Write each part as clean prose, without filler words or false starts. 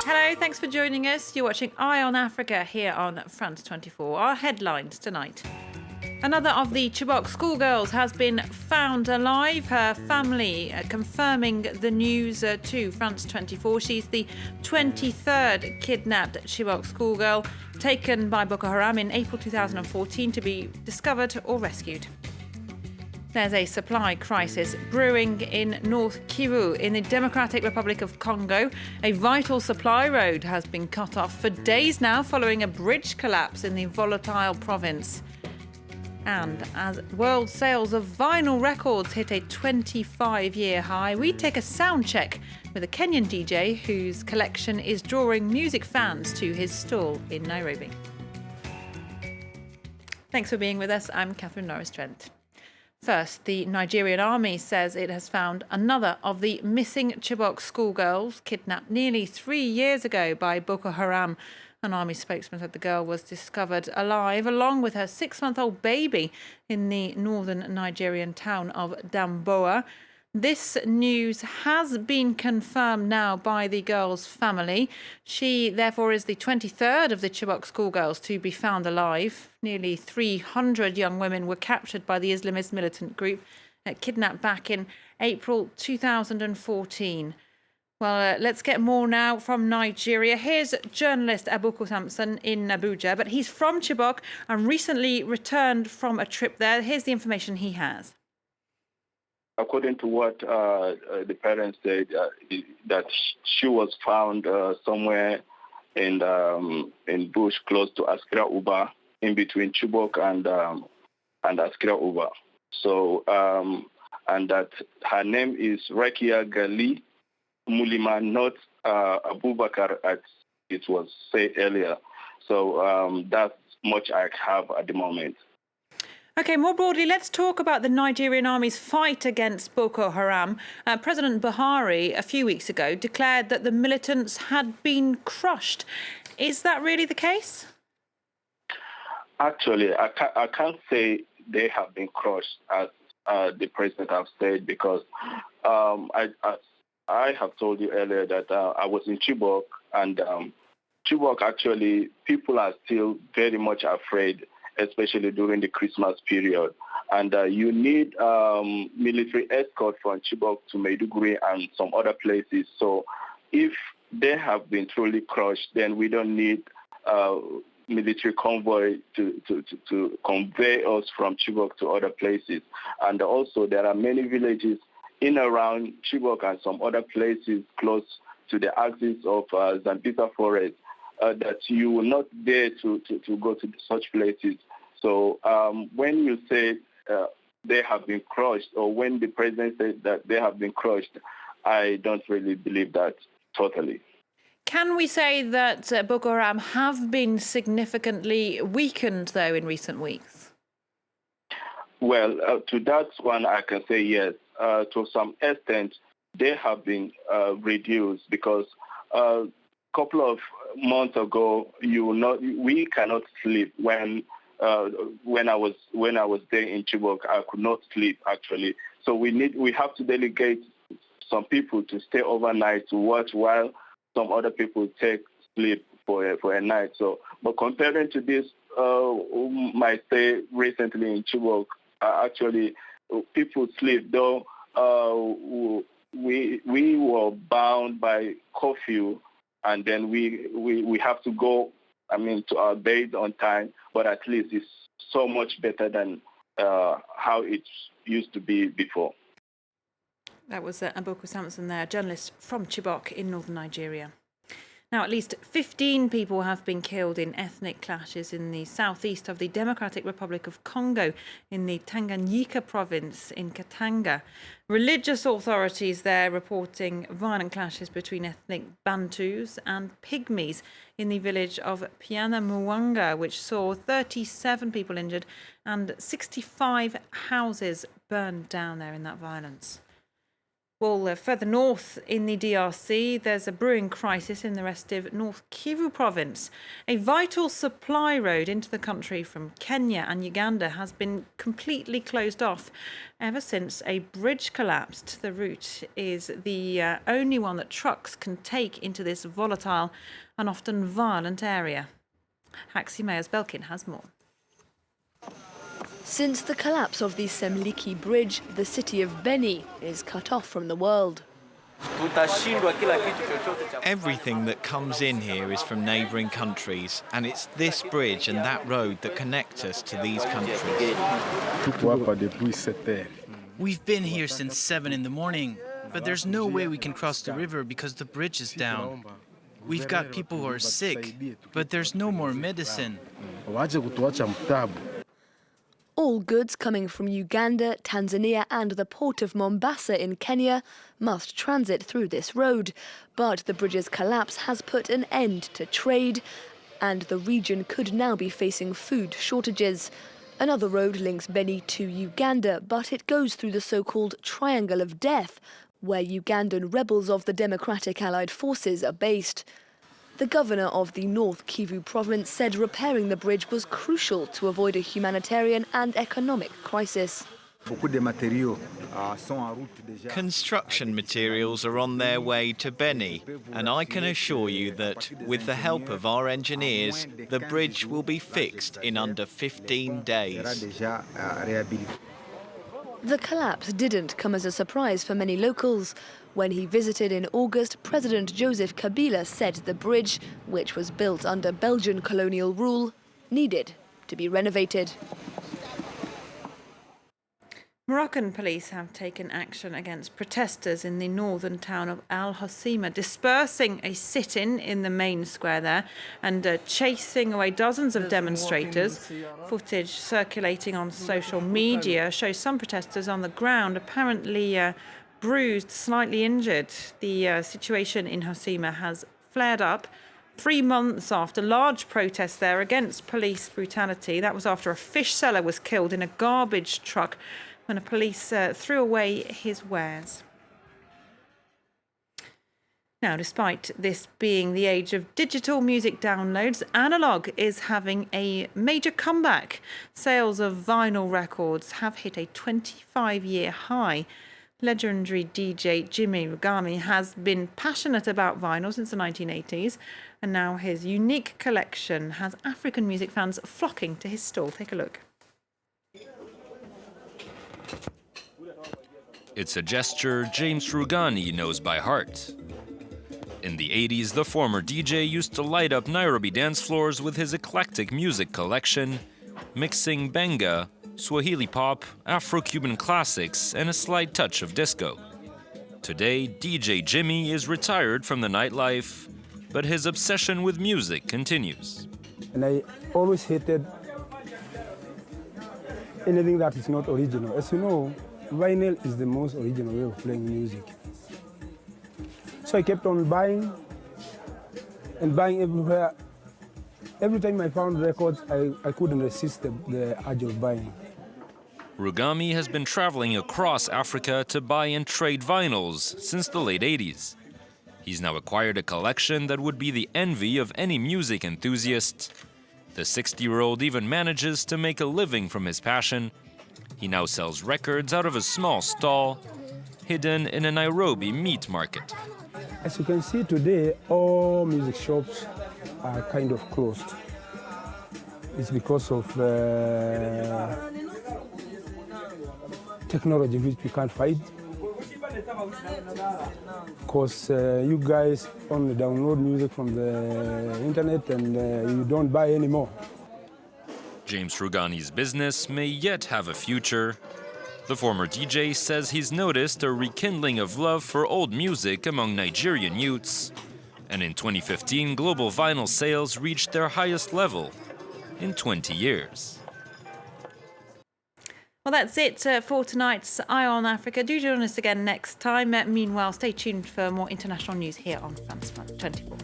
Hello, thanks for joining us. You're watching Eye on Africa here on France 24. Our headlines tonight. Another of the Chibok schoolgirls has been found alive. Her family confirming the news to France 24. She's the 23rd kidnapped Chibok schoolgirl taken by Boko Haram in April 2014 to be discovered or rescued. There's a supply crisis brewing in North Kivu in the Democratic Republic of Congo. A vital supply road has been cut off for days now following a bridge collapse in the volatile province. And as world sales of vinyl records hit a 25-year high, we take a sound check with a Kenyan DJ whose collection is drawing music fans to his stall in Nairobi. Thanks for being with us. I'm Catherine Norris-Trent. First, the Nigerian army says it has found another of the missing Chibok schoolgirls kidnapped nearly 3 years ago by Boko Haram. An army spokesman said the girl was discovered alive along with her 6-month-old baby in the northern Nigerian town of Damboa. This news has been confirmed now by the girl's family. She, therefore, is the 23rd of the Chibok schoolgirls to be found alive. Nearly 300 young women were captured by the Islamist militant group, kidnapped back in April 2014. Well, let's get more now from Nigeria. Here's journalist Boko Haram in Abuja, but he's from Chibok and recently returned from a trip there. Here's the information he has. According to what the parents said, that she was found somewhere in bush close to Askira Uba, in between Chibok and Askira Uba. So, and that her name is Rakia Gali Mulima, not Abubakar, as it was said earlier. So that's much I have at the moment. OK, more broadly, let's talk about the Nigerian army's fight against Boko Haram. President Buhari, a few weeks ago, declared that the militants had been crushed. Is that really the case? Actually, I can't say they have been crushed, as the president has said, because I have told you earlier that I was in Chibok, and Chibok, actually, people are still very much afraid, especially during the Christmas period. And you need military escort from Chibok to Maiduguri and some other places. So if they have been truly crushed, then we don't need military convoy to convey us from Chibok to other places. And also there are many villages in around Chibok and some other places close to the axis of Zambisa Forest that you will not dare to go to such places. So when you say they have been crushed, or when the president said that they have been crushed, I don't really believe that totally. Can we say that Boko Haram have been significantly weakened, though, in recent weeks? Well, to that one, I can say yes. To some extent, they have been reduced because couple of months ago, we cannot sleep. When I was there in Chibok, I could not sleep actually. So we have to delegate some people to stay overnight to watch while some other people take sleep for a night. So, but comparing to this, my stay recently in Chibok, actually people sleep though. We were bound by curfew. And then we have to go, to our bed on time, but at least it's so much better than how it used to be before. That was Boko Haram there, journalist from Chibok in northern Nigeria. Now, at least 15 people have been killed in ethnic clashes in the southeast of the Democratic Republic of Congo in the Tanganyika province in Katanga. Religious authorities there reporting violent clashes between ethnic Bantus and Pygmies in the village of Pianamuanga, which saw 37 people injured and 65 houses burned down there in that violence. Well, further north in the DRC, there's a brewing crisis in the rest of North Kivu province. A vital supply road into the country from Kenya and Uganda has been completely closed off ever since a bridge collapsed. The route is the only one that trucks can take into this volatile and often violent area. Haxi Mayers Belkin has more. Since the collapse of the Semliki Bridge, the city of Beni is cut off from the world. Everything that comes in here is from neighbouring countries, and it's this bridge and that road that connect us to these countries. We've been here since 7 in the morning, but there's no way we can cross the river because the bridge is down. We've got people who are sick, but there's no more medicine. All goods coming from Uganda, Tanzania and the port of Mombasa in Kenya must transit through this road. But the bridge's collapse has put an end to trade, and the region could now be facing food shortages. Another road links Beni to Uganda, but it goes through the so-called Triangle of Death, where Ugandan rebels of the Democratic Allied Forces are based. The governor of the North Kivu province said repairing the bridge was crucial to avoid a humanitarian and economic crisis. Construction materials are on their way to Beni, and I can assure you that, with the help of our engineers, the bridge will be fixed in under 15 days. The collapse didn't come as a surprise for many locals. When he visited in August, President Joseph Kabila said the bridge, which was built under Belgian colonial rule, needed to be renovated. Moroccan police have taken action against protesters in the northern town of Al Hoceima, dispersing a sit-in in the main square there and chasing away dozens of demonstrators. Footage circulating on social media shows some protesters on the ground, apparently bruised, slightly injured. The situation in Hoceima has flared up 3 months after large protests there against police brutality. That was after a fish seller was killed in a garbage truck when police threw away his wares. Now, despite this being the age of digital music downloads, analog is having a major comeback. Sales of vinyl records have hit a 25-year high. Legendary DJ Jimmy Rugami has been passionate about vinyl since the 1980s, and now his unique collection has African music fans flocking to his stall. Take a look. It's a gesture James Rugani knows by heart. In the 80s, the former DJ used to light up Nairobi dance floors with his eclectic music collection, mixing benga, Swahili pop, Afro-Cuban classics, and a slight touch of disco. Today, DJ Jimmy is retired from the nightlife, but his obsession with music continues. And I always hated anything that is not original. As you know, vinyl is the most original way of playing music. So I kept on buying and buying everywhere. Every time I found records, I couldn't resist the urge of buying. Rugami has been traveling across Africa to buy and trade vinyls since the late 80s. He's now acquired a collection that would be the envy of any music enthusiast. The 60-year-old even manages to make a living from his passion. He now sells records out of a small stall, hidden in a Nairobi meat market. As you can see today, all music shops are kind of closed. It's because of technology which we can't fight. Because you guys only download music from the internet and you don't buy anymore. James Rugani's business may yet have a future. The former DJ says he's noticed a rekindling of love for old music among Nigerian youths. And in 2015, global vinyl sales reached their highest level in 20 years. Well, that's it for tonight's Eye on Africa. Do join us again next time. Meanwhile, stay tuned for more international news here on France 24.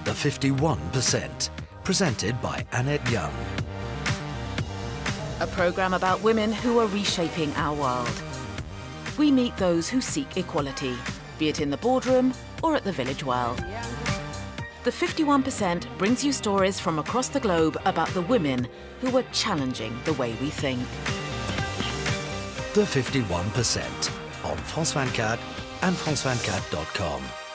The 51%, Presented by Annette Young. A programme about women who are reshaping our world. We meet those who seek equality, be it in the boardroom or at the village well. The 51% brings you stories from across the globe about the women who are challenging the way we think. The 51% on France 24 and France24.com.